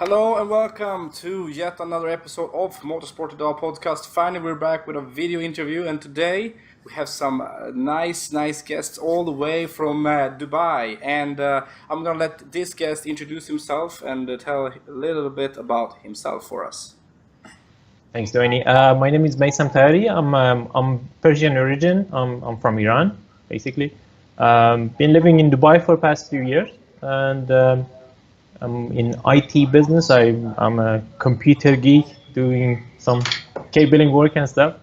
Hello and welcome to yet another episode of Motorsport Idag podcast. Finally, we're back with a video interview, and today we have some nice guests all the way from Dubai. And I'm gonna let this guest introduce himself and tell a little bit about himself for us. Thanks, Doini. My name is Taheri. I'm Persian origin. I'm from Iran, basically. Been living in Dubai for the past few years, and I'm in IT business. I'm a computer geek doing some cabling work and stuff.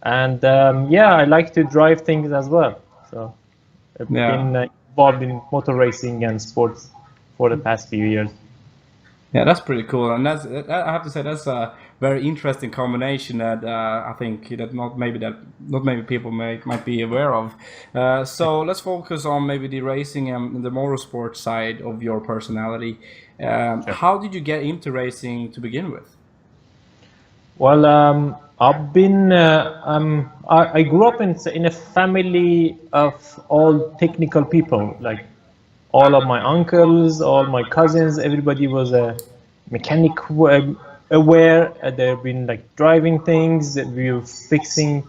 And I like to drive things as well. So I've been involved in motor racing and sports for the past few years. Yeah, that's pretty cool, and I have to say that's a very interesting combination that I think that not many people might be aware of. So let's focus on maybe the racing and the motorsport side of your personality. Sure. How did you get into racing to begin with? Well, I've been I grew up in a family of all technical people, like all of my uncles, all my cousins, everybody was a mechanic aware. They've been like driving things. We were fixing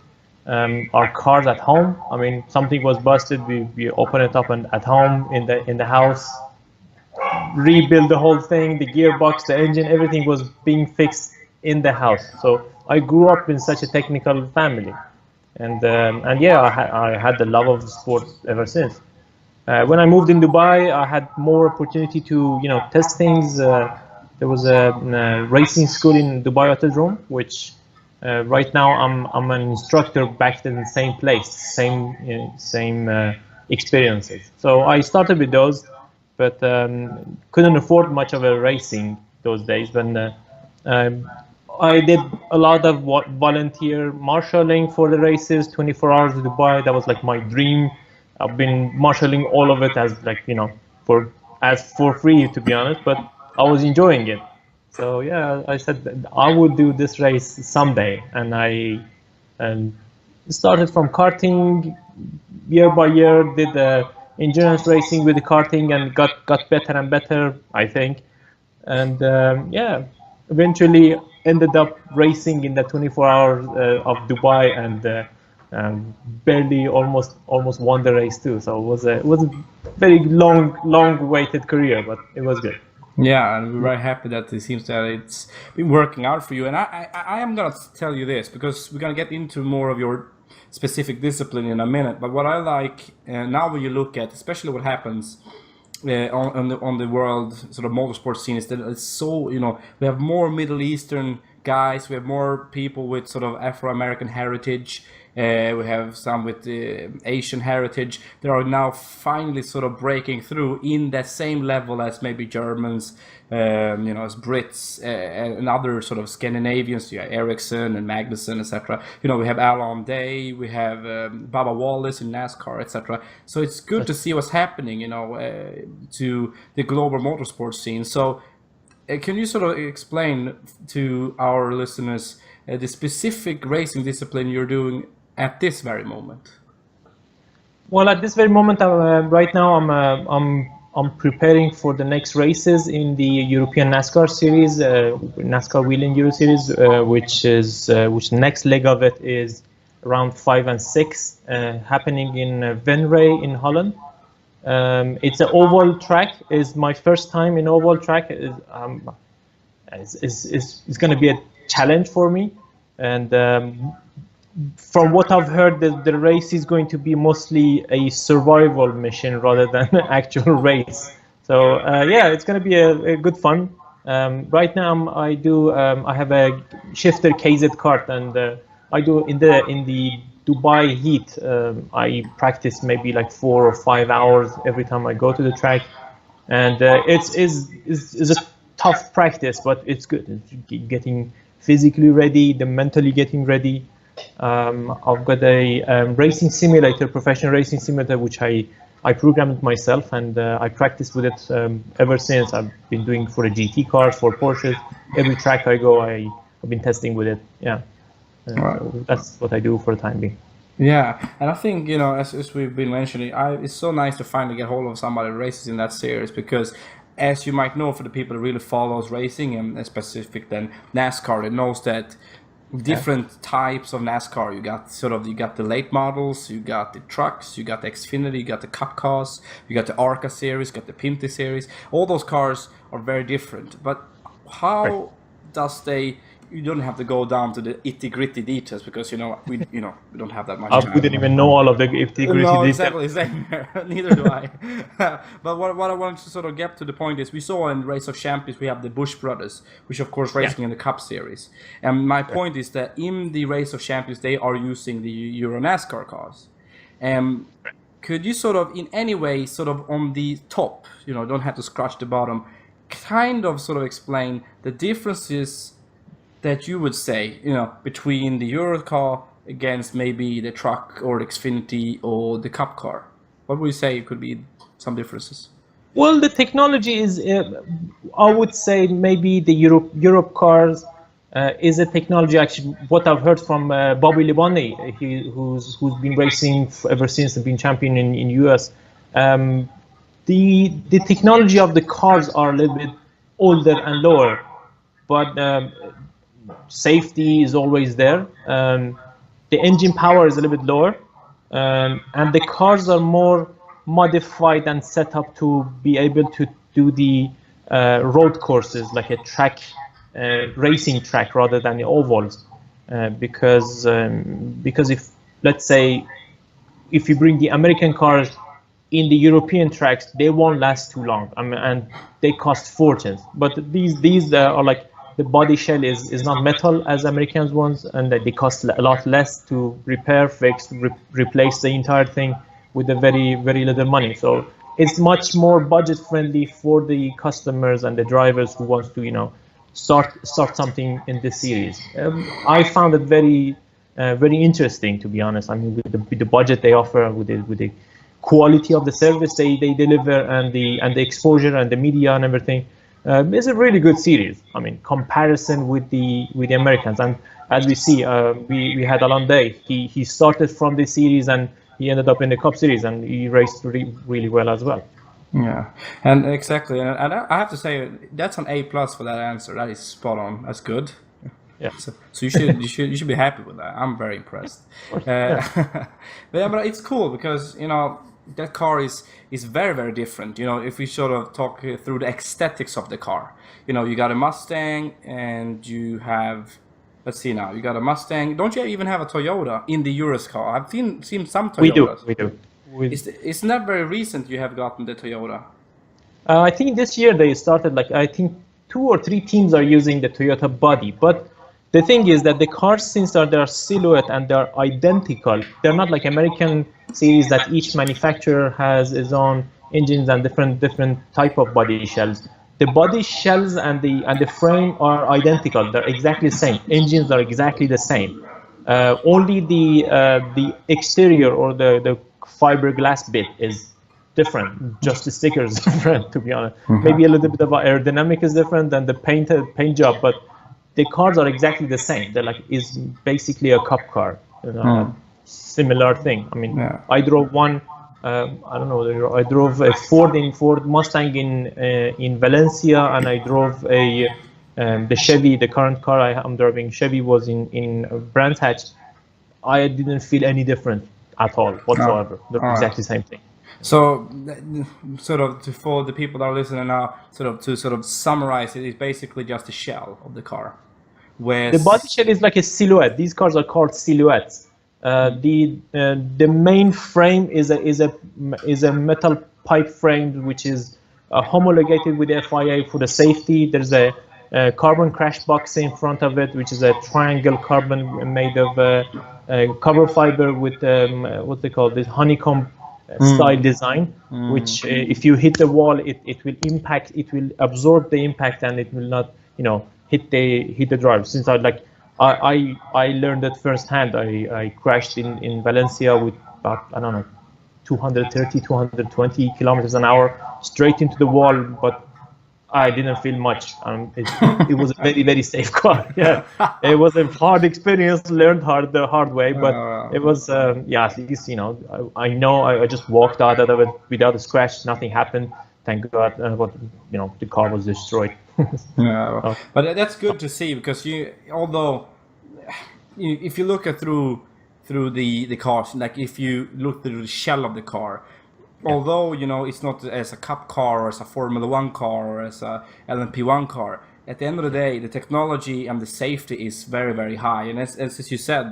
our cars at home. I mean, something was busted. We open it up and at home in the house, rebuild the whole thing, the gearbox, the engine, everything was being fixed in the house. So I grew up in such a technical family, and I had the love of the sport ever since. When I moved in Dubai, I had more opportunity to, test things. There was a racing school in Dubai Autodrome, which right now I'm an instructor back in the same place, same experiences. So I started with those, but couldn't afford much of a racing those days. When I did a lot of volunteer marshalling for the races, 24 hours in Dubai. That was like my dream. I've been marshalling all of it as for free, to be honest, but I was enjoying it. So yeah, I said that I would do this race someday, and I started from karting year by year, did endurance racing with the karting, and got better and better, I think, and eventually ended up racing in the 24 hours of Dubai, and barely almost won the race too. So it was a very long waited career, but it was good. Yeah, and we're very happy that it seems that it's been working out for you. And I am gonna tell you this because we're gonna get into more of your specific discipline in a minute. But what I like now, when you look at, especially what happens on the world sort of motorsport scene, is that it's so we have more Middle Eastern guys, we have more people with sort of Afro-American heritage. We have some with Asian heritage. They are now finally sort of breaking through in that same level as maybe Germans, as Brits and other sort of Scandinavians. Yeah, Ericsson and Magnussen, etc. We have Alan Day, we have Bubba Wallace in NASCAR, etc. So it's good to see what's happening, to the global motorsport scene. So can you sort of explain to our listeners the specific racing discipline you're doing at this very moment? Well, at this very moment, right now, I'm preparing for the next races in the European NASCAR series, Nascar Whelen Euro Series, which next leg of it is round 5 and 6, happening in Venray in Holland. It's an oval track. It's my first time in oval track. It's going to be a challenge for me, and from what I've heard, the race is going to be mostly a survival mission rather than an actual race. So it's going to be a good fun. Right now, I have a shifter KZ kart, and I do in the Dubai heat. I practice maybe like 4 or 5 hours every time I go to the track, and it's a tough practice, but it's good. It's getting physically ready, mentally getting ready. I've got a racing simulator, professional racing simulator, which I programmed myself, and I practiced with it ever since. I've been doing for the GT cars, for Porsches. Every track I go, I've been testing with it. Yeah, Right. so that's what I do for the time being. Yeah, and I think as we've been mentioning, it's so nice to finally get hold of somebody who races in that series because as you might know, for the people that really follows racing and specific then NASCAR, that knows that different types of NASCAR. You got the late models, you got the trucks, you got the Xfinity, you got the Cup cars, you got the ARCA series, you got the Pinty series. All those cars are very different. But how does they? You don't have to go down to the itty-gritty details because we don't have that much time. I wouldn't even know all of the itty-gritty details. Exactly, same here. Neither do I. But what I want to sort of get to the point is, we saw in Race of Champions we have the Busch brothers, which of course racing in the Cup series. And my point is that in the Race of Champions they are using the Euro NASCAR cars. Could you sort of in any way sort of on the top, don't have to scratch the bottom, kind of sort of explain the differences that you would say, between the Euro car against maybe the truck or the Xfinity or the Cup car? What would you say could be some differences? Well, the technology is, I would say maybe the Europe cars is a technology. Actually, what I've heard from Bobby Liboni, who's been racing ever since he's been champion in US. The technology of the cars are a little bit older and lower, but safety is always there. The engine power is a little bit lower, and the cars are more modified and set up to be able to do the road courses, like a track, racing track rather than the ovals, because if, let's say, if you bring the American cars in the European tracks, they won't last too long. And they cost fortunes. But these are like, the body shell is not metal as Americans ones, and they cost a lot less to repair, fix, replace the entire thing with a very, very little money. So it's much more budget friendly for the customers and the drivers who wants to, start something in this series. I found it very, very interesting, to be honest. I mean, with the budget they offer, with the quality of the service they deliver, and the exposure and the media and everything. It's a really good series. I mean, comparison with the Americans, and as we see, we had Alain Day. He started from this series and he ended up in the Cup series, and he raced really well as well. Yeah, and exactly, and I have to say that's an A+ for that answer. That is spot on. That's good. Yeah. So you should be happy with that. I'm very impressed. But it's cool because that car is very, very different. If we sort of talk through the aesthetics of the car, you got a Mustang and you have, let's see now, you got a Mustang. Don't you even have a Toyota in the Urus car? I've seen some Toyotas. We do. It's not very recent you have gotten the Toyota. I think this year they started, I think 2 or 3 teams are using the Toyota body, but the thing is that the cars, since they're silhouette and they're identical, they're not like American series that each manufacturer has its own engines and different type of body shells. The body shells and the frame are identical. They're exactly the same. Engines are exactly the same. Only the exterior or the fiberglass bit is different. Just the sticker is different, to be honest. Mm-hmm. Maybe a little bit of aerodynamic is different than the paint job, but the cars are exactly the same. They're is basically a Cup car, similar thing. I mean, I drove one. I don't know. I drove a Ford Mustang in Valencia, and I drove the Chevy. The current car I'm driving, Chevy, was in Brands Hatch. I didn't feel any different at all whatsoever. They're exactly the same thing. So, for the people that are listening now, to summarize it, it's basically just a shell of the car. The body shell is like a silhouette. These cars are called silhouettes. The main frame is a metal pipe frame, which is homologated with the FIA for the safety. There's a carbon crash box in front of it, which is a triangle carbon made of carbon fiber with what they call this honeycomb style design, which if you hit the wall, it will impact, it will absorb the impact, and it will not, hit the driver. Since I learned that firsthand. I crashed in Valencia with about, I don't know, 230, 220 kilometers an hour straight into the wall, but I didn't feel much. It was a very, very safe car. Yeah, it was a hard experience, learned the hard way, but it was, at least, I know I just walked out of it without a scratch, nothing happened. thank God, but the car was destroyed. Yeah, Oh, but that's good to see because although if you look at through the cars, like if you look through the shell of the car, yeah. although it's not as a cup car or as a Formula One car or as a LMP1 car, at the end of the day, the technology and the safety is very very high, and as you said,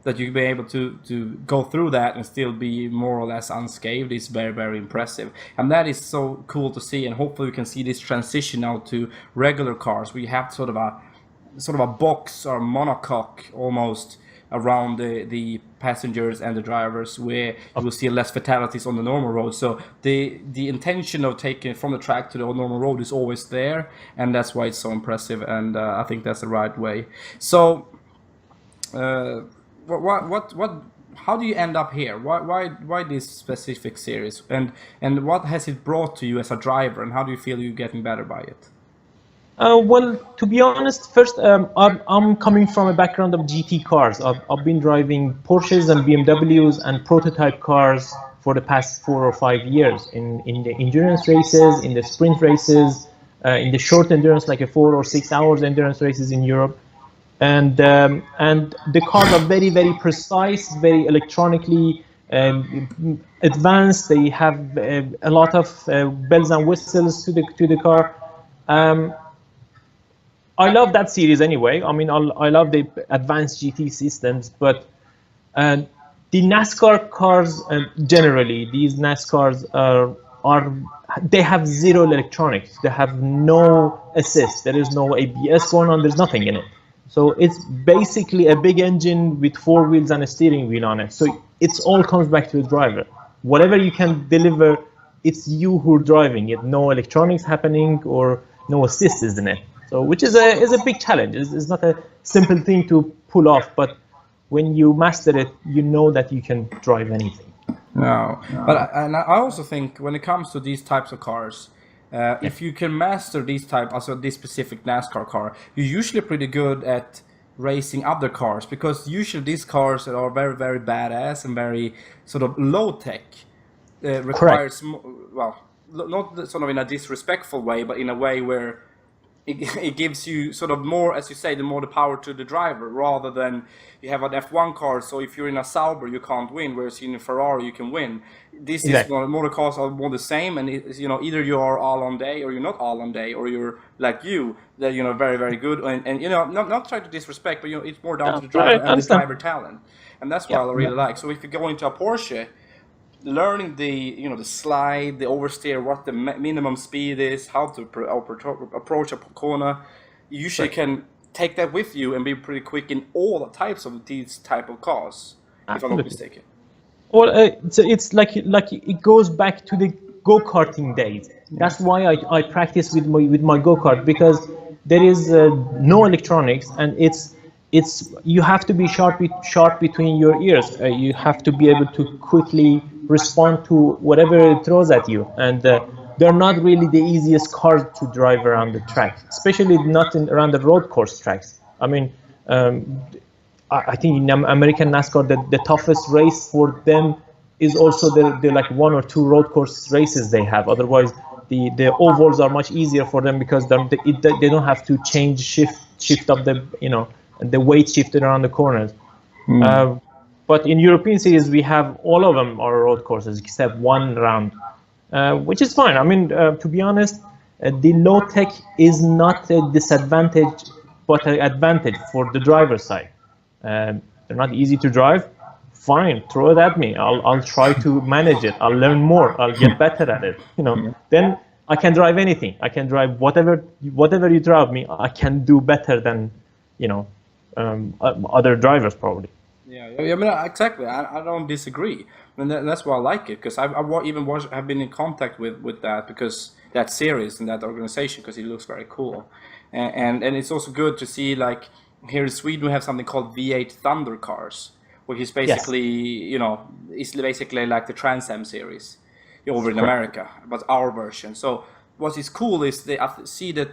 that you be able to go through that and still be more or less unscathed is very very impressive, and that is so cool to see, and hopefully we can see this transition now to regular cars. We have sort of a box or monocoque almost around the passengers and the drivers, where you will see less fatalities on the normal road. So the intention of taking it from the track to the normal road is always there, and that's why it's so impressive. And I think that's the right way. So, what? How do you end up here? Why this specific series? And what has it brought to you as a driver? And how do you feel you're getting better by it? Well, to be honest, first, I'm coming from a background of GT cars. I've been driving Porsches and BMWs and prototype cars for the past 4 or 5 years in the endurance races, in the sprint races, in the short endurance, like a 4 or 6 hours endurance races in Europe. And the cars are very, very precise, very electronically advanced. They have a lot of bells and whistles to the car. I love that series anyway. I mean, I love the advanced GT systems, but the NASCAR cars generally, these NASCARs are they have zero electronics. They have no assist. There is no ABS going on. There's nothing in it. So it's basically a big engine with 4 wheels and a steering wheel on it. So it's all comes back to the driver. Whatever you can deliver, it's you who are driving it. No electronics happening or no assist is in it. So which is a big challenge. It's not a simple thing to pull off, but when you master it, you know that you can drive anything. No, but I also think when it comes to these types of cars, if you can master also this specific NASCAR car, you're usually pretty good at racing other cars, because usually these cars are very very badass and very sort of low tech. Requires not sort of in a disrespectful way, but in a way where it gives you sort of more, as you say, the power to the driver, rather than you have an F1 car. So if you're in a Sauber, you can't win, whereas in a Ferrari you can win. This Exactly. is motor cars are more the same, and it's, either you are all on day or you're not all on day, or you're like that very very good, and not trying to disrespect, but it's more down to the driver I and the understand. driver talent, and that's what Yeah. I really like. So if you go into a Porsche, learning the slide, the oversteer, what the minimum speed is, how to approach a corner, you usually can take that with you and be pretty quick in all the types of these type of cars, if I'm not Absolutely. mistaken. Well, it's like it goes back to the go-karting days. That's why I practice with my go-kart, because there is no electronics, and it's you have to be sharp between your ears. You have to be able to quickly respond to whatever it throws at you, and they're not really the easiest cars to drive around the track, especially not around the road course tracks. I mean, I think in American NASCAR, the toughest race for them is also the like 1 or 2 road course races they have. Otherwise, the ovals are much easier for them, because they don't have to shift up the weight shifted around the corners. But in European cities, we have all of them are road courses except one round, which is fine. I mean, to be honest, the low tech is not a disadvantage, but an advantage for the driver's side. They're not easy to drive. Fine, throw it at me. I'll try to manage it. I'll learn more. I'll get better at it. Then I can drive anything. I can drive whatever you drive me. I can do better than other drivers probably. Yeah, I mean, exactly. I don't disagree, and that's why I like it, because have been in contact with that, because that series and that organization, because it looks very cool, and it's also good to see, like here in Sweden we have something called V8 Thunder cars, which is basically it's basically like the Trans Am series over in Correct. America, but our version. So what is cool is I see that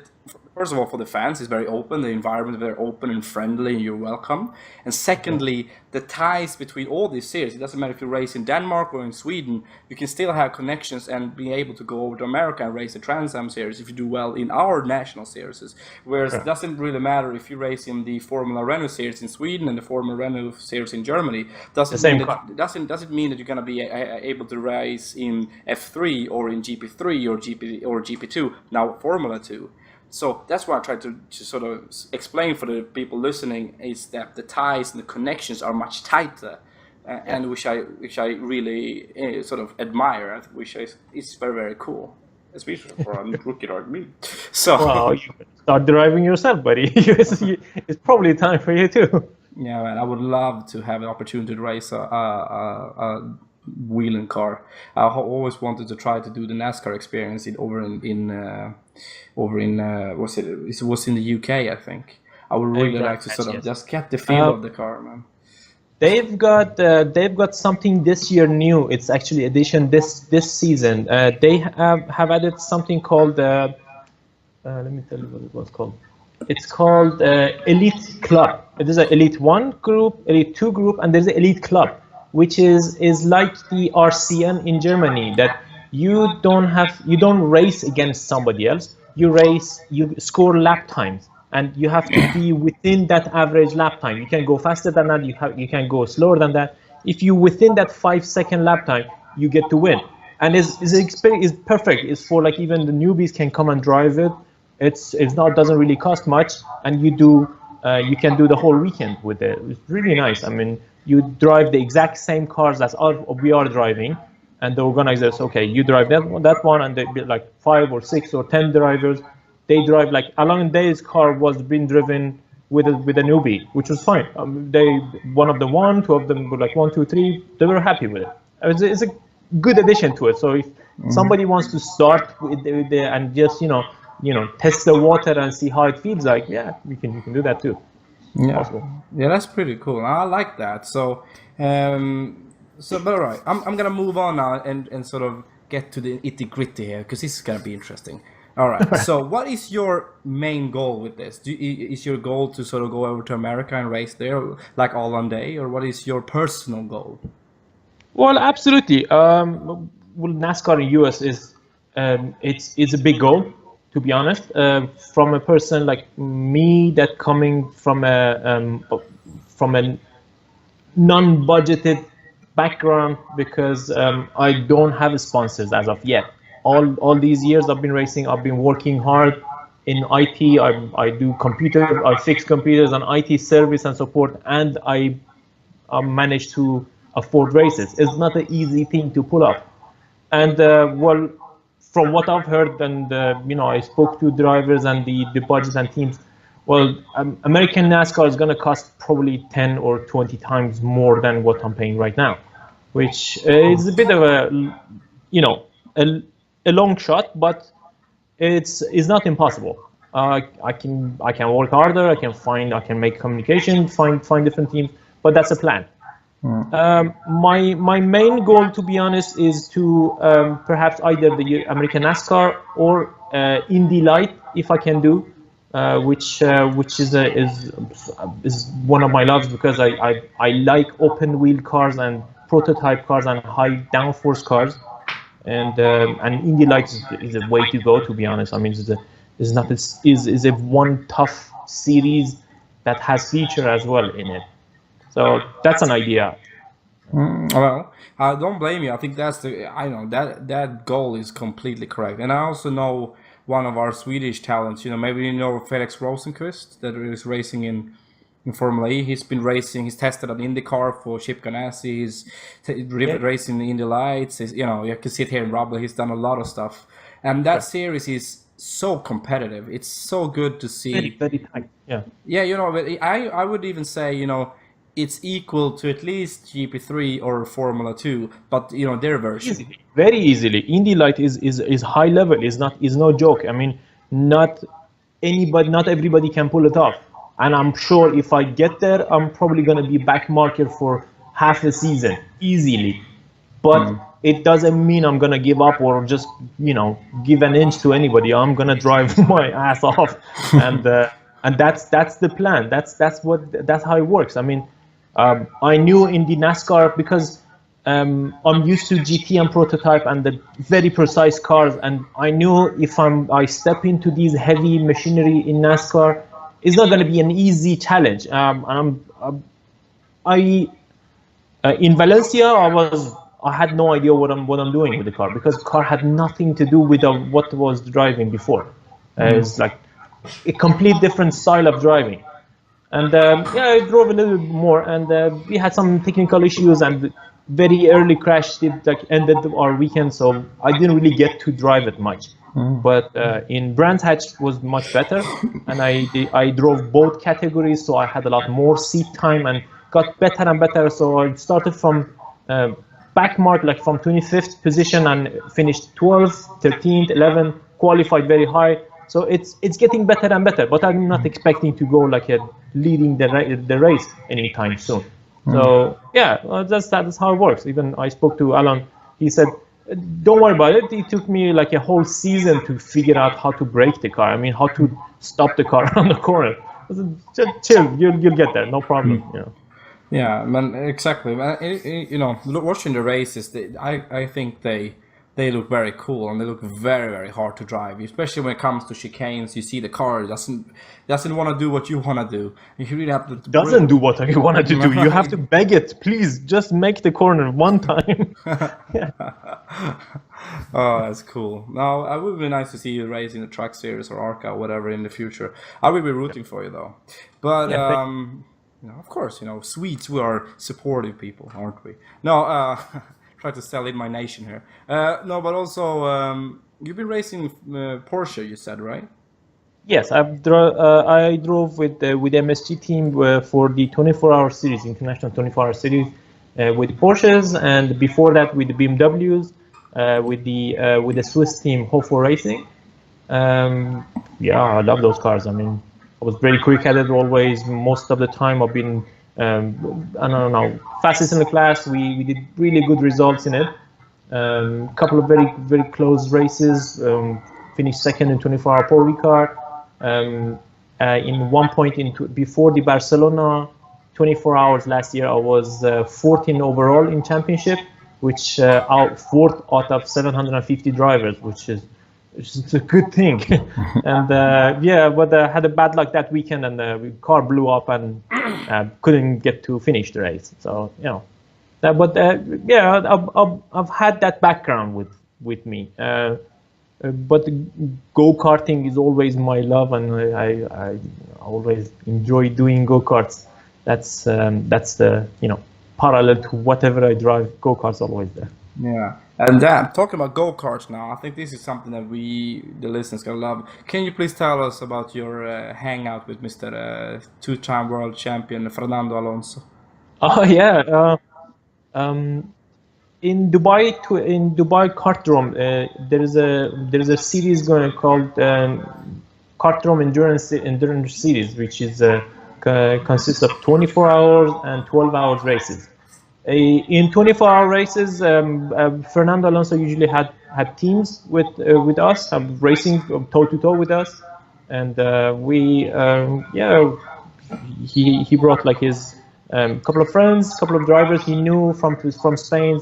first of all, for the fans, it's very open. The environment is very open and friendly, and you're welcome. And secondly, the ties between all these series, it doesn't matter if you race in Denmark or in Sweden, you can still have connections and be able to go over to America and race the Trans Am series if you do well in our national series. Whereas it doesn't really matter if you race in the Formula Renault series in Sweden and the Formula Renault series in Germany. Doesn't mean that you're going to be able to race in F3 or in GP3 or GP2, now Formula 2. So that's what I try to sort of explain for the people listening, is that the ties and the connections are much tighter, and which I really sort of admire, which is very, very cool, especially for a rookie like me. So well, you start driving yourself, buddy. It's probably time for you too. Yeah, man, I would love to have the opportunity to race a Whelen car. I always wanted to try to do the NASCAR experience over in it was in the UK, I think. I would really like to sort of just get the feel of the car, man. They've got something this year new. It's actually addition this season. They have added something called let me tell you what it was called. It's called Elite Club. It is an Elite 1 group, Elite 2 group, and there's an Elite Club, which is like the RCN in Germany, that you don't race against somebody else. You score lap times, and you have to be within that average lap time. You can go faster than that, you can go slower than that. If you within that 5-second lap time, you get to win. And his experience is perfect. It's for like even the newbies can come and drive it. Doesn't really cost much, and you can do the whole weekend with it. It's really nice. I mean, you drive the exact same cars as we are driving, and the organizers, okay, you drive that one, and they be like 5 or 6 or 10 drivers. They drive like Alon Day's car was being driven with a newbie, which was fine. Two of them were like 1, 2, 3. They were happy with it. It's a good addition to it. So if somebody wants to start with and just test the water and see how it feels like, yeah, you can do that too. Yeah, that's pretty cool. I like that. So, but all right, I'm gonna move on now and sort of get to the itty gritty here, because this is gonna be interesting. All right. So, what is your main goal with this? Is your goal to sort of go over to America and race there, like all on day, or what is your personal goal? Well, absolutely. NASCAR in US is it's a big goal, to be honest. From a person like me, that coming from a non-budgeted background, because I don't have sponsors as of yet. All these years I've been racing, I've been working hard in IT. I do computers, I fix computers and IT service and support, and I managed to afford races. It's not an easy thing to pull off. And well, from what I've heard, and I spoke to drivers and the budget and teams, well, American NASCAR is going to cost probably 10 or 20 times more than what I'm paying right now, which is a bit of a long shot, but it's not impossible. I can work harder. I can make communication, find different teams, but that's a plan. My main goal, to be honest, is to perhaps either the American NASCAR or Indy Light, if I can do, which is one of my loves, because I like open wheel cars and prototype cars and high downforce cars, and Indy Light is a way to go, to be honest. I mean, is a one tough series that has feature as well in it. So that's an idea. Well, I don't blame you. I think I know that goal is completely correct. And I also know one of our Swedish talents, maybe Felix Rosenqvist, that is racing in Formula E. He's been racing, he's tested an IndyCar for Chip Ganassi, he's racing the Indy Lights. You can see it here in Rubble, he's done a lot of stuff. And that series is so competitive. It's so good to see. Very, very tight. Yeah. Yeah, but I would even say, it's equal to at least GP3 or Formula 2, but their version. Very easily. Indy Light is high level. Is no joke. I mean, not everybody can pull it off. And I'm sure if I get there, I'm probably gonna be back market for half a season easily. But it doesn't mean I'm gonna give up or just give an inch to anybody. I'm gonna drive my ass off, and that's the plan. That's how it works. I mean, I knew in the NASCAR because I'm used to GT and prototype and the very precise cars, and I knew if I step into these heavy machinery in NASCAR, it's not going to be an easy challenge. In Valencia, I had no idea what I'm doing with the car, because the car had nothing to do with what was driving before. It's like a complete different style of driving. And I drove a little bit more, and we had some technical issues, and very early crash ended our weekend, so I didn't really get to drive it much. But in Brands Hatch was much better, and I drove both categories, so I had a lot more seat time and got better and better. So I started from back mark, like from 25th position, and finished 12th, 13th, 11th, qualified very high. So it's getting better and better, but I'm not expecting to go like leading the race anytime soon. So yeah, that's how it works. Even I spoke to Alan. He said, "Don't worry about it. It took me like a whole season to figure out how to brake the car. I mean, how to stop the car on the corner. I said, just chill. You'll get there. No problem." Yeah, man, exactly. Watching the races, I think they look very cool, and they look very, very hard to drive, especially when it comes to chicanes. You see the car doesn't want to do what you want to do. You really have to doesn't do what you want to do. You have to beg it, please, just make the corner one time. Oh, that's cool. Now, it would be nice to see you race in the Truck Series or ARCA or whatever in the future. I will be rooting for you though. But of course, Swedes, we are supportive people, aren't we? No. Try to sell in my nation here. No, but also you've been racing Porsche, you said, right? Yes, I drove with MSG team for the 24-hour series, international 24-hour series, with Porsches, and before that with the BMWs, with the Swiss team Hofo Racing. I love those cars. I mean, I was very quick at it always. Most of the time, I've been fastest in the class. We did really good results in it. Couple of very, very close races. Finished second in 24-hour Paul Ricard. In one point before the Barcelona 24 hours last year, I was 14 overall in championship, which fourth out of 750 drivers, which is a good thing. And but I had a bad luck that weekend, and the car blew up and couldn't get to finish the race. So I've had that background with me. But go-karting is always my love, and I always enjoy doing go-karts. That's the parallel to whatever I drive. Go-karts always there. Yeah, and talking about go-karts now, I think this is something that the listeners gonna love. Can you please tell us about your hangout with Mr. Two-time world champion Fernando Alonso? Oh yeah. In Dubai Kartdrome, there is a series called Kartdrome Endurance Series, which is consists of 24 hours and 12 hours races. In 24-hour races, Fernando Alonso usually had teams with us, racing toe to toe with us, and he brought like his couple of friends, couple of drivers he knew from Spain,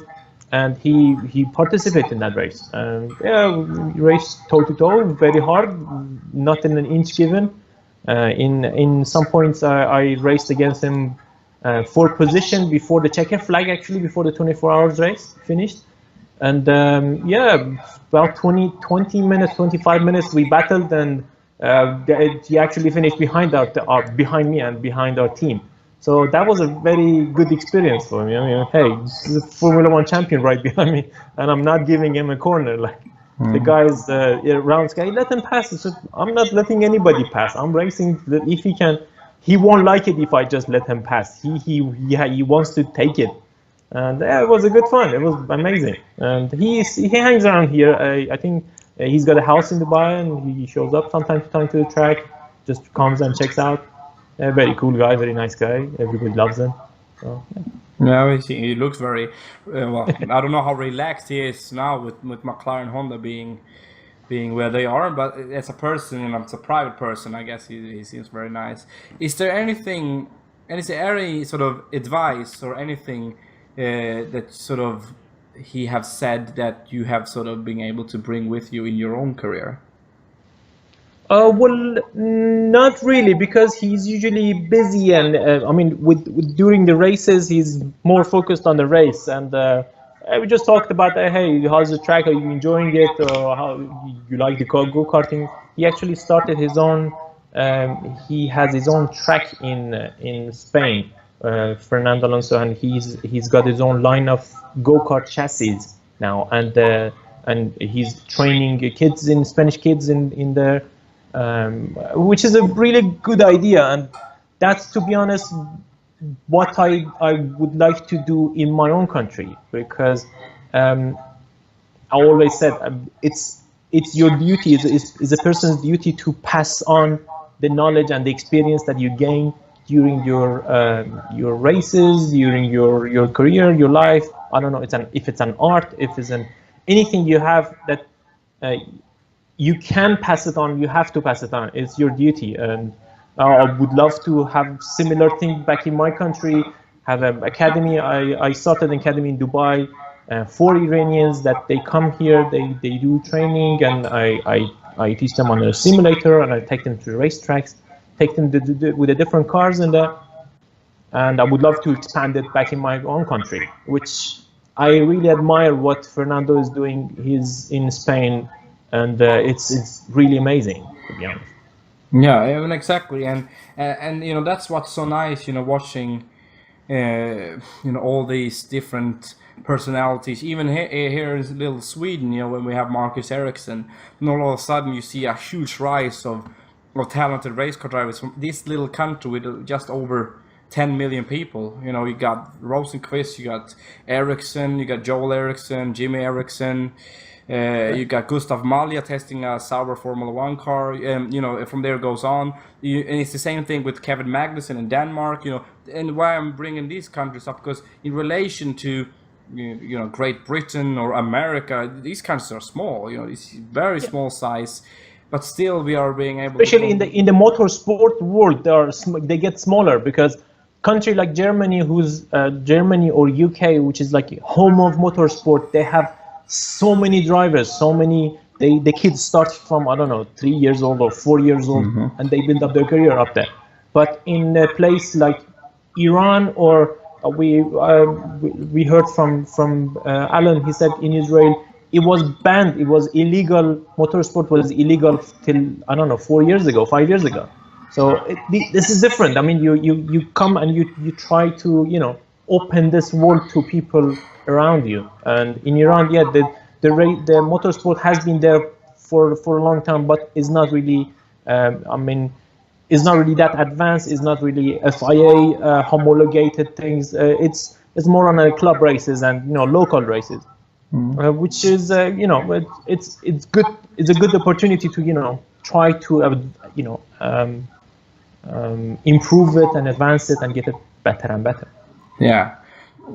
and he participated in that race. We raced toe to toe, very hard, not in an inch given. In some points, I raced against him for position before the checker flag, actually before the 24 hours race finished. And about 20 minutes, 25 minutes we battled, and he actually finished behind me and behind our team. So that was a very good experience for me. I mean, hey, this is a Formula One champion right behind me, and I'm not giving him a corner. Like the guys around, let him pass. So I'm not letting anybody pass. I'm racing. If he can, he won't like it if I just let him pass. He wants to take it, and it was a good fun. It was amazing. And he hangs around here. I think he's got a house in Dubai, and he shows up from time to time to the track. Just comes and checks out. A very cool guy, very nice guy. Everybody loves him. So, yeah. Yeah, he looks very well. I don't know how relaxed he is now with McLaren Honda being where they are, but as a person, as a private person, I guess he seems very nice. Is there anything, and is there any sort of advice or anything that sort of he have said that you have sort of been able to bring with you in your own career? Well, not really, because he's usually busy, and I mean, during the races, he's more focused on the race. And we just talked about, hey, how's the track? Are you enjoying it? Or how you like the go-karting? He actually started his own. He has his own track in Spain, Fernando Alonso, and he's got his own line of go-kart chassis now, and he's training kids in Spanish kids in there, which is a really good idea. And that's, to be honest, what I would like to do in my own country, because I always said it's your duty, it's a person's duty to pass on the knowledge and the experience that you gain during your races, during your career, your life. I don't know, if it's an art, if it's anything you have that you can pass it on, you have to pass it on. It's your duty. And I would love to have similar thing back in my country, have an academy. I started an academy in Dubai for Iranians that they come here, they do training, and I teach them on a simulator, and I take them to the racetracks, take them with the different cars, and I would love to expand it back in my own country, which I really admire what Fernando is doing. He's in Spain, and it's really amazing, to be honest. Yeah, I mean, exactly, and that's what's so nice, watching all these different personalities. Even here in little Sweden, when we have Marcus Ericsson, and all of a sudden you see a huge rise of talented race car drivers from this little country with just over 10 million people. You got Rosenqvist, you got Ericsson, you got Joel Ericsson, Jimmy Ericsson. You got Gustav Malja testing a Sauber Formula One car. From there goes on. And it's the same thing with Kevin Magnussen in Denmark. And why I'm bringing these countries up, because in relation to Great Britain or America, these countries are small. It's very small size, but still we are being able. Especially in the motorsport world, they get smaller, because country like Germany, who's Germany or UK, which is like home of motorsport, they have so many drivers, the kids start from, I don't know, 3 years old or 4 years old, and they build up their career up there. But in a place like Iran, or we heard from Alan, he said in Israel it was banned, it was illegal, motorsport was illegal till, I don't know, 4 years ago, 5 years ago. So this is different. I mean, you come and you try to open this world to people around you. And in Iran, the motorsport has been there for a long time, but is not really is not really that advanced, is not really FIA homologated things. It's more on club races and local races, which is it's good. It's a good opportunity to try to improve it and advance it and get it better and better. Yeah.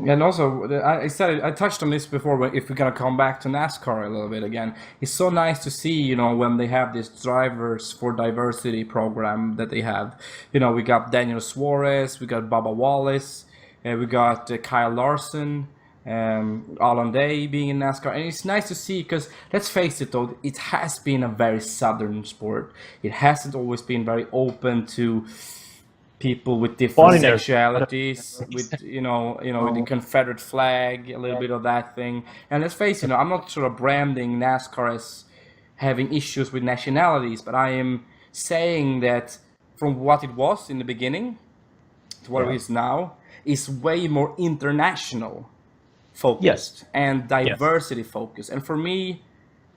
And also, I touched on this before, but if we're gonna come back to NASCAR a little bit again, it's so nice to see, when they have this Drivers for Diversity program that they have. We got Daniel Suarez, we got Bubba Wallace, we got Kyle Larson, Alan Day being in NASCAR, and it's nice to see, because let's face it though, it has been a very southern sport. It hasn't always been very open to people with different sexualities, with with the Confederate flag, a little bit of that thing. And let's face it, I'm not sort of branding NASCAR as having issues with nationalities, but I am saying that from what it was in the beginning to what it is now, is way more international focused and diversity focused. And for me,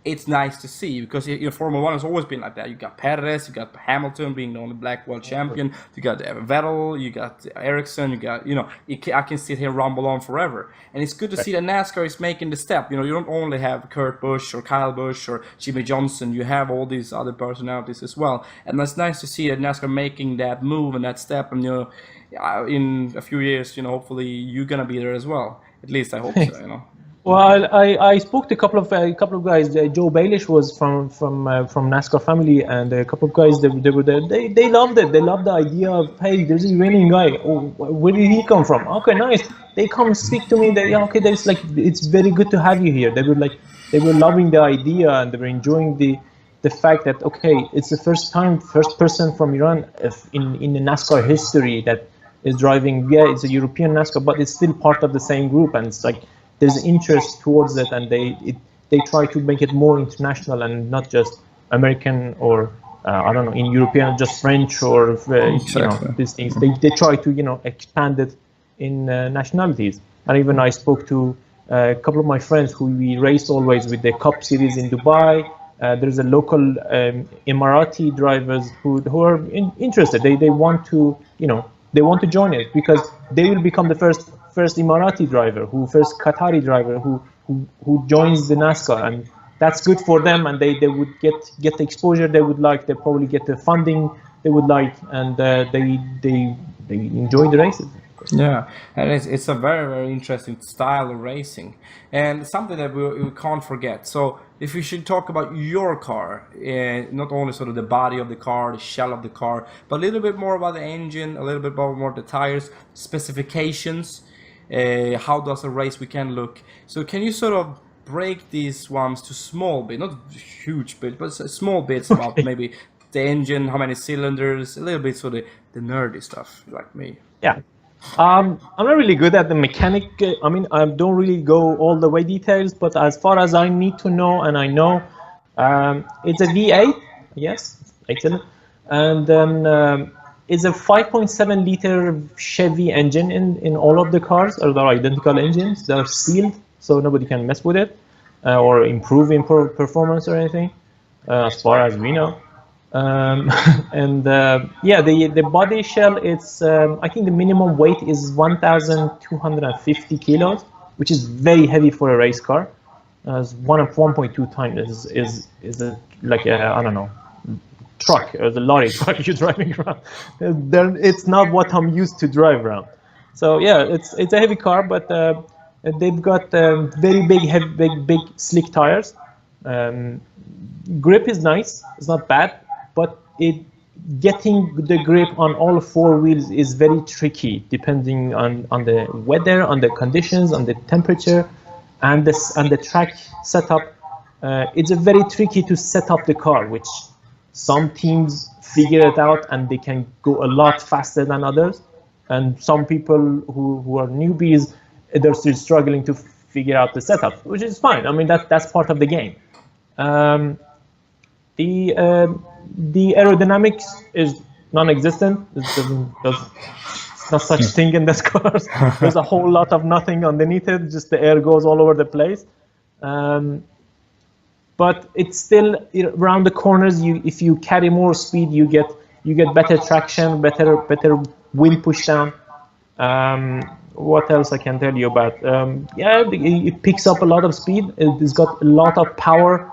it's nice to see, because Formula One has always been like that. You got Perez, you got Hamilton being the only black world champion, you got Vettel, you got Ericsson, you got I can sit here and rumble on forever. And it's good to see that NASCAR is making the step. You don't only have Kurt Busch or Kyle Busch or Jimmy Johnson. You have all these other personalities as well, and that's nice to see that NASCAR making that move and that step. And in a few years, hopefully you're gonna be there as well. At least I hope so. Well, I spoke to a couple of guys. Joe Baelish was from NASCAR family, and a couple of guys they were there. They loved it. They loved the idea of, hey, there's a Iranian guy. Oh, where did he come from? Okay, nice. They come speak to me. There's it's very good to have you here. They were loving the idea, and they were enjoying the fact that, okay, it's the first person from Iran in the NASCAR history that is driving. Yeah, it's a European NASCAR, but it's still part of the same group, and it's like, there's interest towards it, and they try to make it more international and not just American or I don't know, in European, just French or these things. They try to expand it in nationalities. And even I spoke to a couple of my friends who we raced always with the Cup Series in Dubai. There's a local Emirati drivers who are interested. They want to they want to join it, because they will become the first Emirati driver, first Qatari driver who joins the NASCAR, and that's good for them, and they would get the exposure they would like. They probably get the funding they would like, and they enjoy the races. Yeah, and it's a very, very interesting style of racing, and something that we can't forget. So if we should talk about your car, not only sort of the body of the car, the shell of the car, but a little bit more about the engine, a little bit more the tires, specifications, how does a race weekend look? So can you sort of break these ones to small bits, not huge bits, but small bits about maybe the engine, how many cylinders, a little bit sort of the nerdy stuff like me. Yeah. I'm not really good at the mechanic. I mean, I don't really go all the way details, but as far as I need to know, and I know, it's a V8, yes, excellent, and then it's a 5.7 liter Chevy engine in all of the cars. Are they're identical engines. They're sealed, so nobody can mess with it or improve in performance or anything, as far as we know. And yeah, the body shell, it's I think the minimum weight is 1,250 kilos, which is very heavy for a race car. 1.2 times is like a, I don't know, truck, or the lorry truck you're driving around. It's not what I'm used to drive around. So yeah, it's a heavy car, but they've got very big slick tires. Grip is nice, it's not bad, but getting the grip on all four wheels is very tricky, depending on the weather, on the conditions, on the temperature, and the track setup. It's a very tricky to set up the car, which some teams figure it out and they can go a lot faster than others, and some people who are newbies, they're still struggling to figure out the setup, which is fine. I mean, that's part of the game. The aerodynamics is non-existent. There's not such thing in these cars. There's a whole lot of nothing underneath it. Just the air goes all over the place. But it's still around the corners. If you carry more speed, you get better traction, better wheel push down. What else I can tell you about? Yeah, it picks up a lot of speed. It's got a lot of power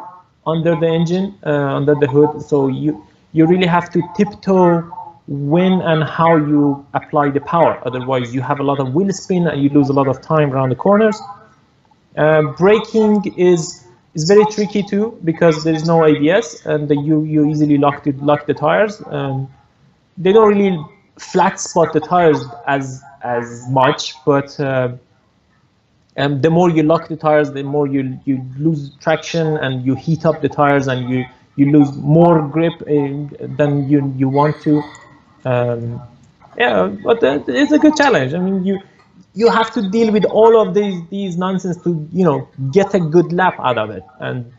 under the engine, under the hood, so you really have to tiptoe when and how you apply the power. Otherwise, you have a lot of wheel spin and you lose a lot of time around the corners. Braking is very tricky too, because there is no ABS, and you easily lock the tires. They don't really flat spot the tires as much, but the more you lock the tires, the more you lose traction, and you heat up the tires, and you lose more grip than you want to. Yeah, but it's a good challenge. I mean, you have to deal with all of these nonsense to get a good lap out of it, and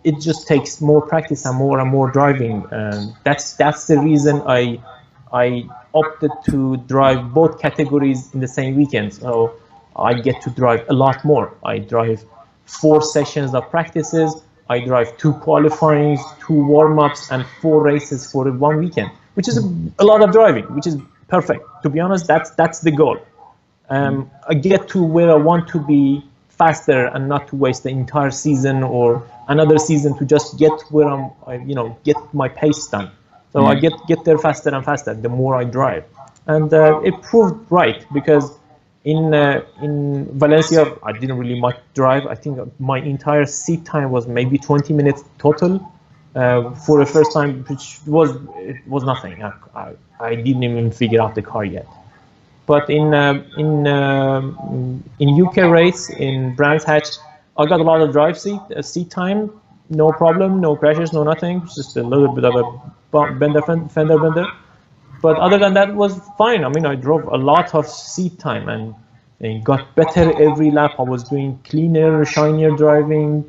it just takes more practice and more driving. That's the reason I opted to drive both categories in the same weekend. So I get to drive a lot more. I drive 4 sessions of practices. I drive 2 qualifyings, 2 warm-ups, and 4 races for 1 weekend, which is a lot of driving, which is perfect. To be honest, that's the goal. I get to where I want to be faster and not to waste the entire season or another season to just get where get my pace done. So I get there faster and faster the more I drive, and it proved right, because in Valencia I didn't really much drive. I think my entire seat time was maybe 20 minutes total for the first time, which was nothing. I didn't even figure out the car yet. But in UK race in Brands Hatch, I got a lot of drive seat time, no problem, no crashes, no nothing, just a little bit of a fender bender. But other than that, it was fine. I mean, I drove a lot of seat time and got better every lap. I was doing cleaner, shinier driving,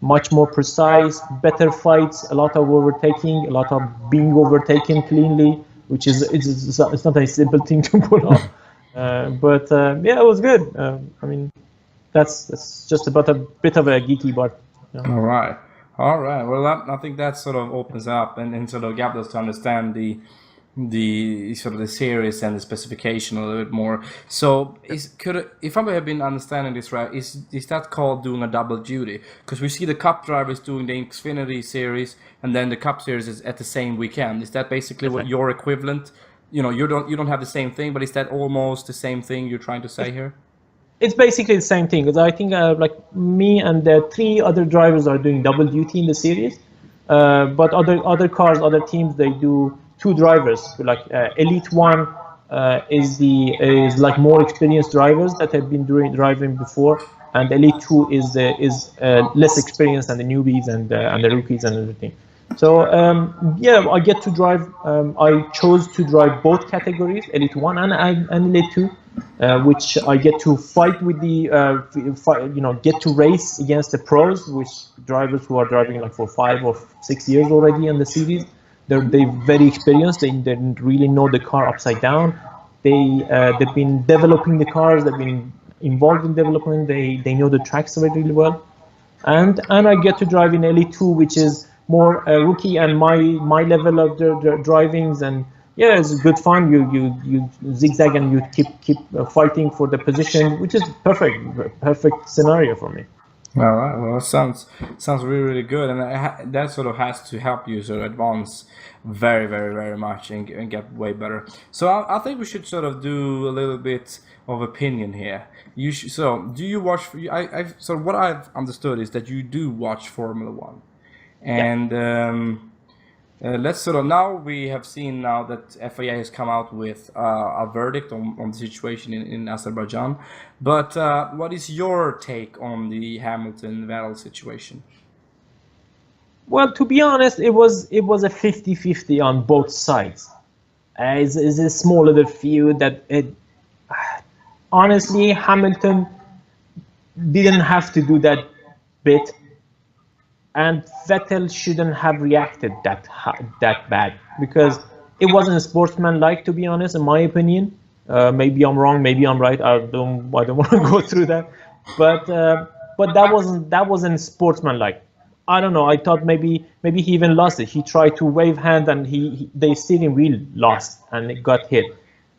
much more precise, better fights, a lot of overtaking, a lot of being overtaken cleanly, which it's not a simple thing to pull off. But yeah, it was good. I mean, that's just about a bit of a geeky part. All right. Well, I think that sort of opens up and sort of gets us to understand the sort of the series and the specification a little bit more. So, if I have been understanding this right, is that called doing a double duty? Because we see the Cup drivers doing the Xfinity series, and then the Cup series is at the same weekend. Is that basically what your equivalent? You don't have the same thing, but is that almost the same thing you're trying to say here? It's basically the same thing, because I think like me and 3 other drivers are doing double duty in the series, but other cars, other teams, they do 2 drivers. Like Elite 1 is like more experienced drivers that have been driving before, and Elite 2 is less experienced than the newbies and the rookies and everything. So yeah, I get to drive. I chose to drive both categories, Elite 1 and Elite 2, which I get to fight with get to race against the pros, which drivers who are driving like for 5 or 6 years already in the series. They're very experienced. They really know the car upside down. They've been developing the cars. They've been involved in development. They know the tracks really well, and I get to drive in Elite 2, which is more rookie and my level of the drivings, and yeah, it's good fun. You zigzag and you keep fighting for the position, which is perfect scenario for me. All right. Well, it sounds really good, and that sort of has to help you sort of advance very, very, very much and get way better. So I think we should sort of do a little bit of opinion here. So do you watch? So what I've understood is that you do watch Formula One. And let's sort of, now we have seen now that FIA has come out with a verdict on the situation in Azerbaijan. But what is your take on the Hamilton-Vettel situation? Well, to be honest, it was a 50-50 on both sides. It's a small little feud that honestly, Hamilton didn't have to do that bit. And Vettel shouldn't have reacted that bad, because it wasn't sportsmanlike, to be honest, in my opinion. Maybe I'm wrong, maybe I'm right. I don't want to go through that, but that wasn't sportsmanlike. I don't know. I thought maybe he even lost it. He tried to wave hand, and the steering wheel lost, and it got hit.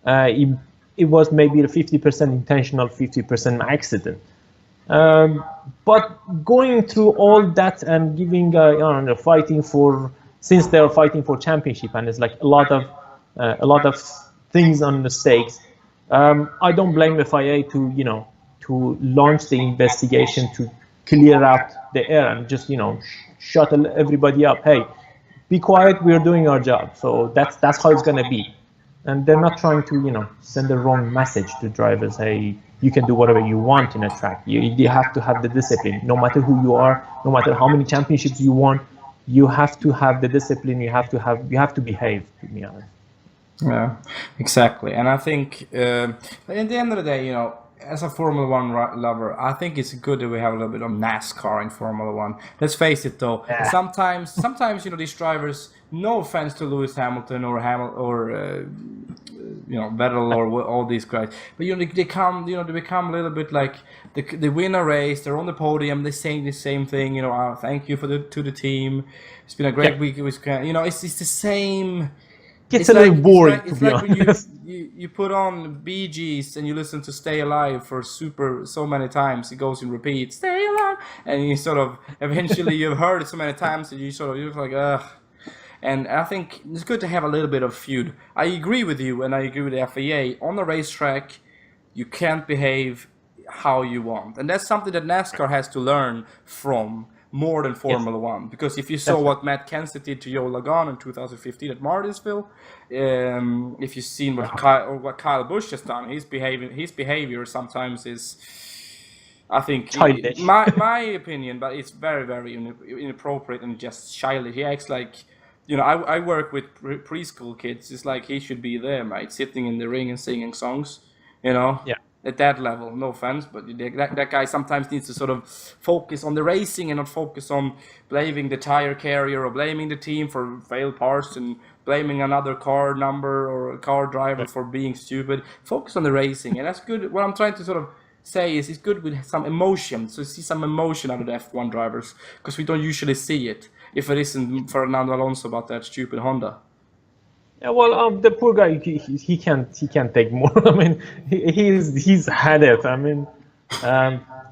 It was maybe a 50% intentional, 50% accident. But going through all that and giving, fighting for, since they are fighting for championship, and it's like a lot of things on the stakes. I don't blame FIA to launch the investigation to clear out the air and just shut everybody up. Hey, be quiet. We're doing our job. So that's how it's gonna be. And they're not trying to send the wrong message to drivers. Hey, you can do whatever you want in a track. You have to have the discipline. No matter who you are, no matter how many championships you won, you have to have the discipline. You have to behave, to be honest. Yeah, exactly. And I think at the end of the day, as a Formula One lover, I think it's good that we have a little bit of NASCAR in Formula One. Let's face it, though. Yeah. Sometimes these drivers. No offense to Lewis Hamilton or Vettel or all these guys. But they become a little bit like they win a race, they're on the podium, they saying the same thing. Thank you to the team. It's been a great week. It was it's the same. Gets a little boring. It's like when you put on Bee Gees and you listen to Stay Alive for so many times, it goes in repeat, Stay Alive, and you sort of eventually you've heard it so many times that you're like ugh. And I think it's good to have a little bit of feud. I agree with you, and I agree with the FIA. On the racetrack, you can't behave how you want, and that's something that NASCAR has to learn from more than Formula One. Because if you saw what Matt Kenseth did to Joe Logano in 2015 at Martinsville, if you've seen what Kyle Busch has done, his behavior sometimes is, I think, my opinion, but it's very, very inappropriate and just childish. He acts like, I work with preschool kids. It's like he should be there, mate, sitting in the ring and singing songs, at that level. No offense, but that guy sometimes needs to sort of focus on the racing and not focus on blaming the tire carrier or blaming the team for failed parts and blaming another car number or a car driver for being stupid. Focus on the racing, and that's good. What I'm trying to sort of say is it's good with some emotion. So see some emotion out of the F1 drivers, because we don't usually see it if it isn't Fernando Alonso about that stupid Honda. Yeah, well, the poor guy, he can't take more. I mean, he's had it. I mean,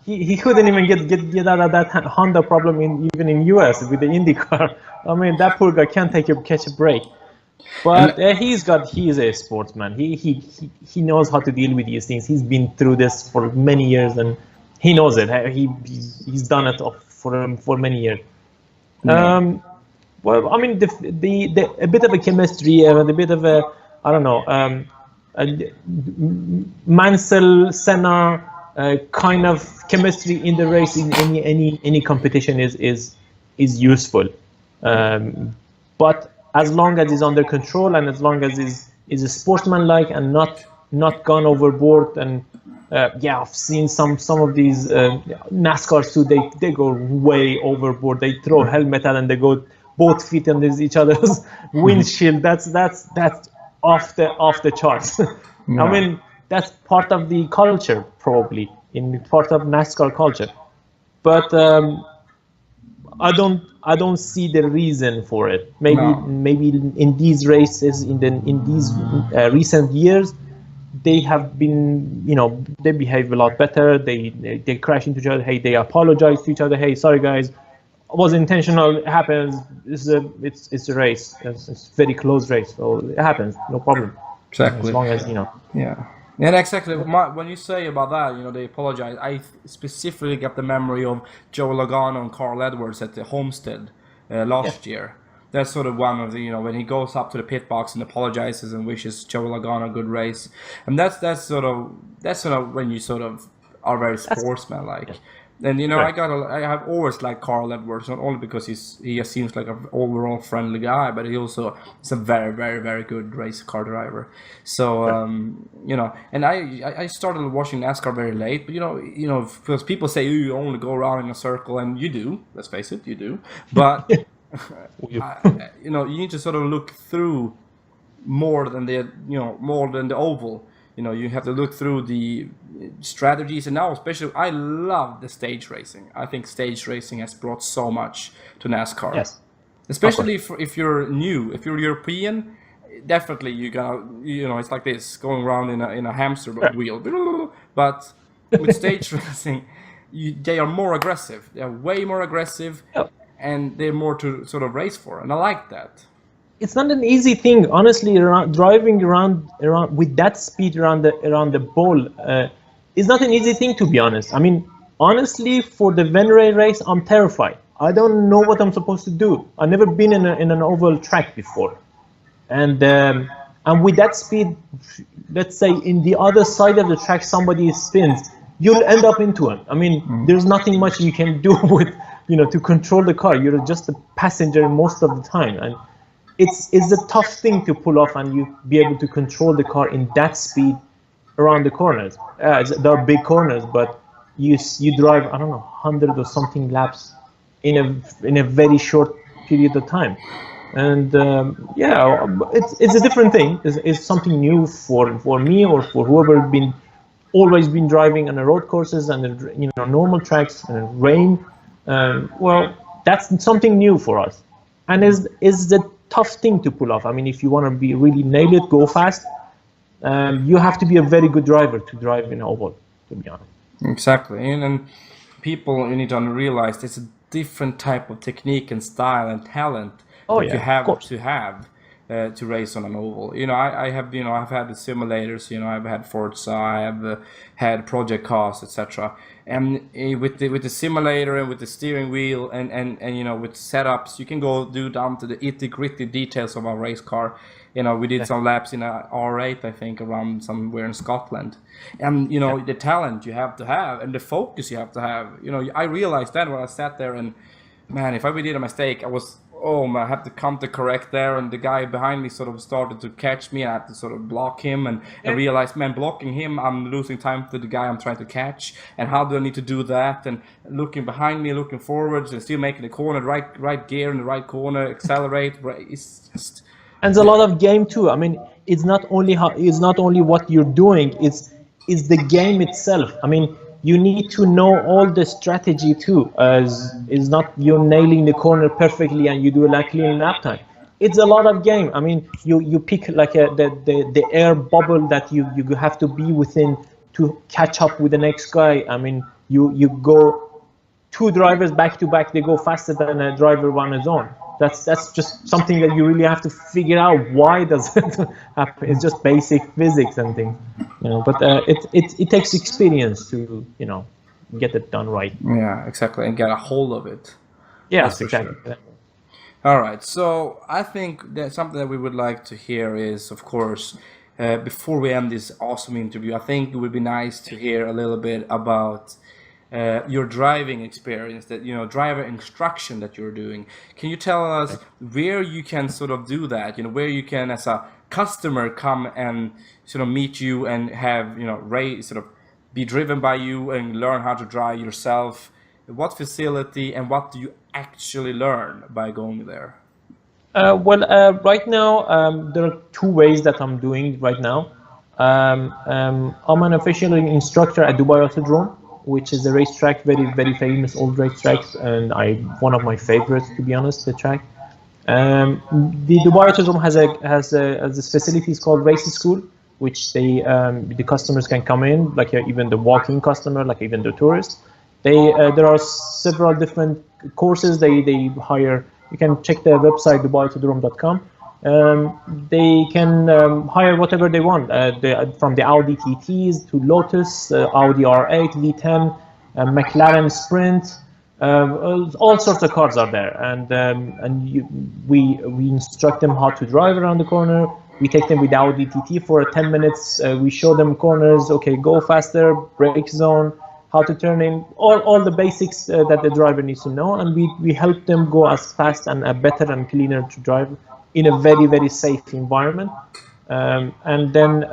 he couldn't even get out of that Honda problem even in US with the IndyCar. I mean, that poor guy can't catch a break. But he is a sportsman. He knows how to deal with these things. He's been through this for many years, and he knows it. He's done it for many years. Yeah. Well, I mean, the a bit of a chemistry, a bit of a, I don't know, Mansell Senna kind of chemistry in the race in any competition is useful. But as long as it's under control and as long as is a sportsmanlike and not gone overboard, and I've seen some of these NASCARs too. They go way overboard. They throw helmet out and they go both feet under each other's windshield. That's off the charts. Yeah. I mean, that's part of the culture, probably in part of NASCAR culture. But I don't see the reason for it. Maybe in these races in these recent years, they have been, they behave a lot better. They crash into each other. Hey, they apologize to each other. Hey, sorry guys, it was intentional. It happens. It's a race. It's a very close race, so it happens. No problem. Exactly. As long as Yeah. And exactly. When you say about that, they apologize. I specifically got the memory of Joe Logano and Carl Edwards at the Homestead last year. That's sort of one of the, when he goes up to the pit box and apologizes and wishes Joe Logano a good race. And that's sort of when you sort of are very sportsmanlike. And Right. I have always liked Carl Edwards, not only because he just seems like an overall friendly guy, but he also is a very, very, very good race car driver. So and I started watching NASCAR very late, but because people say you only go around in a circle, and you do. Let's face it, you do. But you need to sort of look through more than the oval. You have to look through the strategies, and now especially I love the stage racing. I think stage racing has brought so much to NASCAR. Yes. Especially if you're new, if you're European, definitely you gotta, it's like this, going around in a hamster wheel. But with stage racing, they are more aggressive. They are way more aggressive, and they're more to sort of race for, and I like that. It's not an easy thing, honestly. Driving around with that speed around the ball is not an easy thing, to be honest. I mean, honestly, for the Venray race, I'm terrified. I don't know what I'm supposed to do. I've never been in an oval track before, and with that speed, let's say in the other side of the track somebody spins, you'll end up into it. I mean, there's nothing much you can do with to control the car. You're just a passenger most of the time, and it's a tough thing to pull off, and you be able to control the car in that speed around the corners. There are big corners, but you drive, I don't know, 100 or something laps in a very short period of time. And yeah, it's a different thing. It's something new for me or for whoever been always been driving on the road courses and normal tracks and rain. Well, that's something new for us, and is the tough thing to pull off. I mean, if you want to be really nail it, go fast, you have to be a very good driver to drive in oval, to be honest. Exactly, and people, you need to realize there's a different type of technique and style and talent Oh that you yeah, of have course. to race on an oval. I have, I've had the simulators. I've had Forza, I have had Project Cars, etc. And with the simulator and with the steering wheel and with setups, you can go down to the itty gritty details of a race car. We did some laps in a R8, I think, around somewhere in Scotland. And the talent you have to have and the focus you have to have. I realized that when I sat there, and man, if I did a mistake, I had to come to correct there, and the guy behind me sort of started to catch me, and I had to sort of block him, and I realized, man, blocking him, I'm losing time to the guy I'm trying to catch, and how do I need to do that? And looking behind me, looking forwards, and still making the corner, right gear in the right corner, accelerate. It's just, And there's a lot of game too. I mean, it's not only what you're doing, it's the game itself. I mean, you need to know all the strategy too. As is not you nailing the corner perfectly and you do like clean lap time. It's a lot of game. I mean, you pick like the air bubble that you have to be within to catch up with the next guy. I mean, you go two drivers back to back, they go faster than a driver on his own. That's just something that you really have to figure out. Why does it happen? It's just basic physics and things, But it takes experience to get it done right. yeah, exactly, and get a hold of it. Yes, exactly. Sure. All right, so I think that something that we would like to hear is, of course, before we end this awesome interview, I think it would be nice to hear a little bit about your driving experience, that driver instruction that you're doing. Can you tell us where you can sort of do that? Where you can, as a customer, come and sort of meet you and have sort of be driven by you and learn how to drive yourself. What facility and what do you actually learn by going there? Right now there are two ways that I'm doing right now. I'm an official instructor at Dubai Autodrome, which is a racetrack, very famous old racetrack, and one of my favorites, to be honest, the track. The Dubai Autodrome has this facility called Race School, which the customers can come in, like even the walk-in customer, like even the tourists. There are several different courses they hire. You can check the website dubaiautodrome.com. They can hire whatever they want, from the Audi TTs to Lotus, Audi R8, V10, McLaren Sprint, all sorts of cars are there, we instruct them how to drive around the corner. We take them with Audi TT for 10 minutes. We show them corners. Okay, go faster, brake zone, how to turn in, all the basics that the driver needs to know, and we help them go as fast and better and cleaner to drive in a very safe environment. And then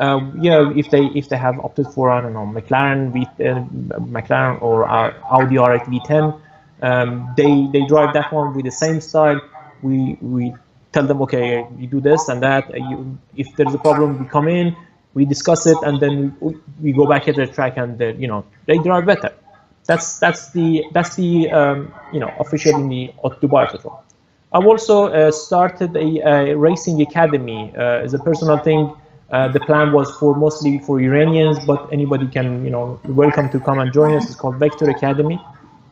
if they have opted for, I don't know, McLaren or Audi R8 V10, they drive that one with the same style. We tell them, okay, you do this and that. If there's a problem, we come in, we discuss it, and then we go back at the track, and they drive better. That's the official in the Dubai Autodrome. I've also started a racing academy as a personal thing. The plan was mostly for Iranians, but anybody can, welcome to come and join us. It's called Vector Academy.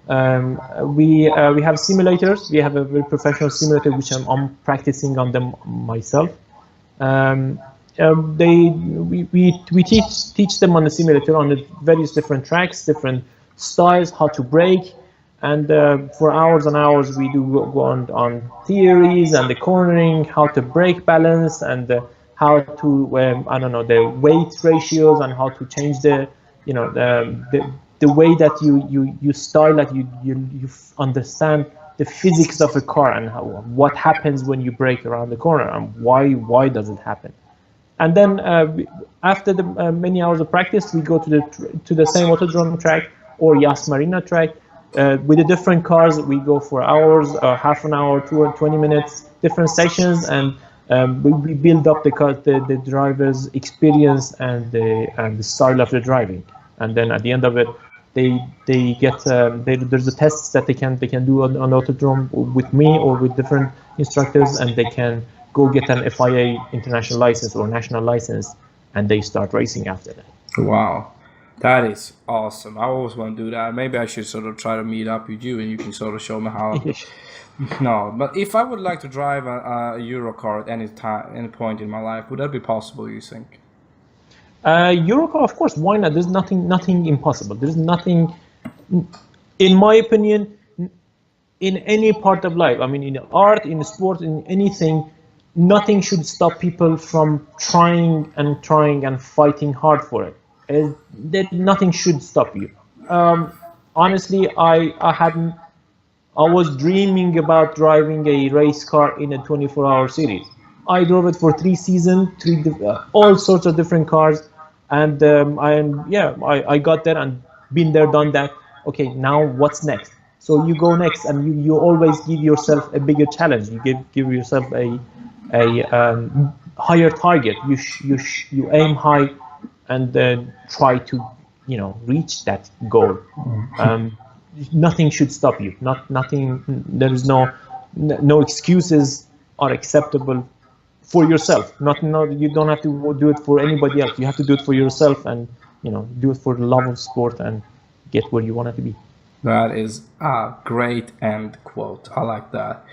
We have simulators. We have a very professional simulator, which I'm practicing on them myself. We teach them on the simulator on the various different tracks, different styles, how to brake. And for hours and hours, we do go on theories and the cornering, how to brake balance, and how to I don't know, the weight ratios, and how to change the way that you style, that you understand the physics of a car and what happens when you brake around the corner and why does it happen. And then after the many hours of practice, we go to the same autodrome track or Yas Marina track. with the different cars, we go for hours, half an hour, 20 minutes, different sessions, and we build up the driver's experience and the style of the driving. And then at the end of it, they get there's the tests that they can do on Autodrome with me or with different instructors, and they can go get an FIA international license or national license, and they start racing after that. Wow. That is awesome. I always want to do that. Maybe I should sort of try to meet up with you and you can sort of show me how. No, but if I would like to drive a Euro car at any point in my life, would that be possible, you think? Eurocar, of course, why not? There's nothing impossible. There's nothing, in my opinion, in any part of life. I mean, in art, in sport, in anything, nothing should stop people from trying and fighting hard for it. That nothing should stop you. Honestly, I was dreaming about driving a race car in a 24-hour series. I drove it for 3 seasons, all sorts of different cars, and I got there and been there, done that. Okay, now what's next? So you go next, and you always give yourself a bigger challenge. You give yourself a higher target. You aim high, and then try to reach that goal. Nothing should stop you. Nothing. There is no excuses are acceptable for yourself. You don't have to do it for anybody else. You have to do it for yourself, and do it for the love of sport and get where you want it to be. That is a great end quote. I like that.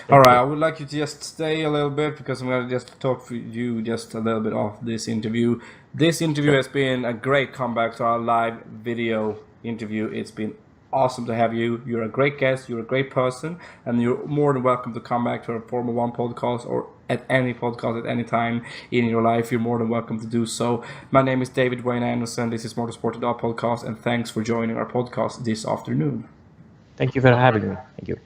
All right, I would like you to just stay a little bit because I'm going to just talk to you just a little bit off this interview. This interview has been a great comeback to our live video interview. It's been awesome to have you. You're a great guest. You're a great person, and you're more than welcome to come back to our Formula One podcast or at any podcast at any time in your life. You're more than welcome to do so. My name is David Wayne Anderson. This is Motorsport Idag podcast, and thanks for joining our podcast this afternoon. Thank you for having me. Thank you.